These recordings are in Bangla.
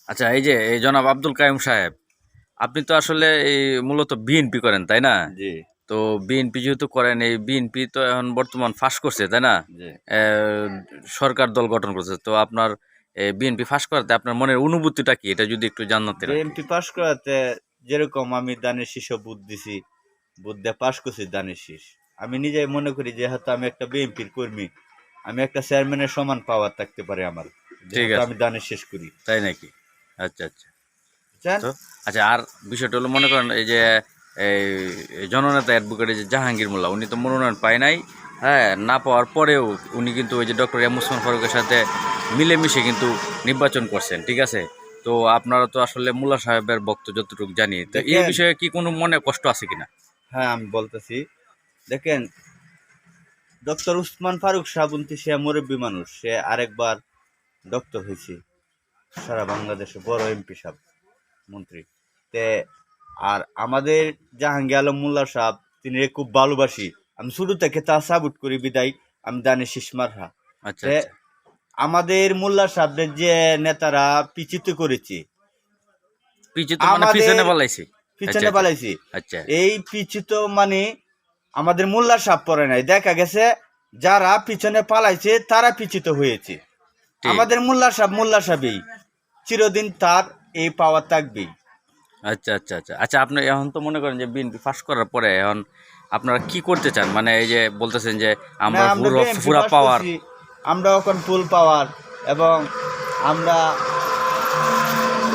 আচ্ছা, এই জনাব আব্দুল কাইয়ুম সাহেব, আপনি তো আসলে এই মূলত বিএনপি করেন, তাই না? জি তো বিএনপি যেহেতু করেন, এই বিএনপি তো এখন বর্তমান ফাঁস করছে, তাই না? জি সরকার দল গঠন করছে, তো আপনার বিএনপি ফাঁস করাতে আপনার মনের অনুভূতিটা কি, এটা যদি একটু জানাতেন আর কি। বিএমপি পাশ করাতে যেরকম আমি দানের শীষও বুথ দিছি, বুথ দিয়ে পাশ করছি দানের শীষ। আমি নিজে মনে করি যেহেতু আমি একটা বিএনপির কর্মী, আমি একটা চেয়ারম্যানের সমান পাওয়ার থাকতে পারে আমার, ঠিক যেহেতু আছে, আমি দানের শেষ করি। তাই নাকি? আচ্ছা আচ্ছা। বুঝছেন? তো আচ্ছা, আর বিষয়টা হলো, মনে করেন এই যে এই জননেতা অ্যাডভোকেট যে জাহাঙ্গীর মোল্লা, উনি তো মনোনয়ন পায় নাই। হ্যাঁ, না পাওয়ার পরেও উনি কিন্তু ওই যে ডক্টর এম ওসমান ফারুকের সাথে মিলেমিশে কিন্তু নির্বাচন করছেন, ঠিক আছে? তো আপনারা তো আসলে মোল্লা সাহেবের বক্তব্য যতটুকু জানি, তো এই দেখেন, বিষয়ে কি কোনো মনে কষ্ট আছে কিনা? হ্যাঁ আমি বলতেছি, দেখেন, ডক্টর উসমান ফারুক সাবুন্তি সে মুরব্বী মানুষ, সে আরেকবার ডক্টর হয়েছে, সারা বাংলাদেশে বড় এমপি সাহেব, মন্ত্রী। তে আর আমাদের জাহাঙ্গীর আলম মোল্লা সাহেব, তিনি খুব ভালোবাসি। আমি শুরু থেকে তা সাবুট করি বিদায় আমি দানি শিসমারহা। আচ্ছা তে আচ্ছা আমাদের মোল্লা সাহেবদের যে নেতারা পিছিত করেছে, পিছু তো মানে আমাদের পিছনে পালাইছি। আচ্ছা পিছনে আচ্ছা পালাইছি, আচ্ছা এই পিছিত মানে আমাদের মোল্লা সাহেব পড়ে নাই, দেখা গেছে যারা পিছনে পালাইছে তারা পিছিত হয়েছে। ঠিক। আমাদের মোল্লা সাহেবই চিরদিন তার এই পাওয়ার থাকবেই। আচ্ছা আচ্ছা আচ্ছা আচ্ছা, আপনি এখন তো মনে করেন যে বিএনপি পাস করার পরে এখন আপনারা কি করতে চান, মানে এই যে বলতেছেন যে না, আমরা আমরা পুরো বিএনপি পুরা পাস পাওয়ার। করছি, আমরা এখন ফুল পাওয়ার, এবং আমরা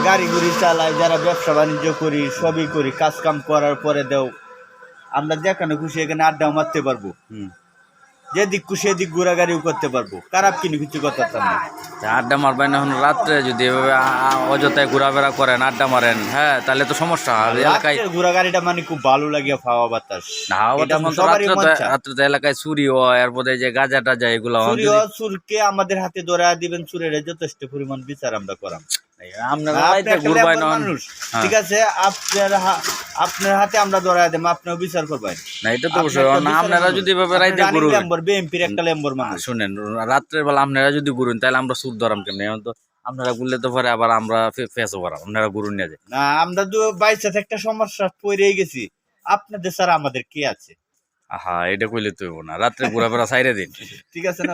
গাড়ি গুড়ি চালাই, যারা ব্যবসা বাণিজ্য করি, সবই করি, কাজ কাম করার পরে দেও আমরা যেখানে খুশি এখানে আড্ডাও মারতে পারবো, হুম। যেদিক খুশি এদিক ঘোরাঘাড়িও করতে পারবো, খারাপ কিনে কিছু করতে পারতাম না। তা আড্ডা মারবেন এখন রাত্রে, যদি এভাবে অযথায় ঘোরাফেরা করেন, আড্ডা মারেন, হ্যাঁ, তাহলে তো সমস্যা আর এলাকায়। রাত্রের ঘোরাঘাড়িটা মানে খুব ভালো লাগে, হাওয়া বাতাস, হাওয়া এটা বাতাস তো সবারই রাত্রে মন তো, চায়। রাত্রে তো এলাকায় চুরি হয়, এরপরে যে গাঁজা টাজা এগুলো হন চুরি যদি। চুরকে আমাদের হাতে ধরে দিবেন, চুরের যথেষ্ট পরিমাণ বিচার আমরা করাম। আপনারা আপনি রাইতে একটা ঘুরবেন লেম্বর হন। মানুষ, হ্যাঁ, ঠিক আছে, আপনার হাতে আমরা ধরায় দেব, আপনিও বিচার করবেন। না এটা তো আপনি অবশ্যই, একটা না বিচারের আপনারা মানুষ, যদি এভাবে আপনি রাইতে রানিং ঘুরুন। লেম্বর, বিএনপির একটা লেম্বর মানুষ। শুনেন, রাত্রের বেলা আপনারা যদি ঘুরুন তাহলে আমরা সুদ ধরাম কেমনি? এখন তো আপনারা ঘুরলে তো পরে আবার আমরা ফেসও ভরাম, আপনারা ঘুরুন নিয়ে যায়। না, আমরা তো বাইসে একটা সমস্যা পড়েই গেছি, আপনাদের ছাড়া আমাদের কে আছে? আহা, এটা কইলে তো হইবো না, রাত্রে ঘোরাফেরা ছাইরে দিন। ঠিক আছে না?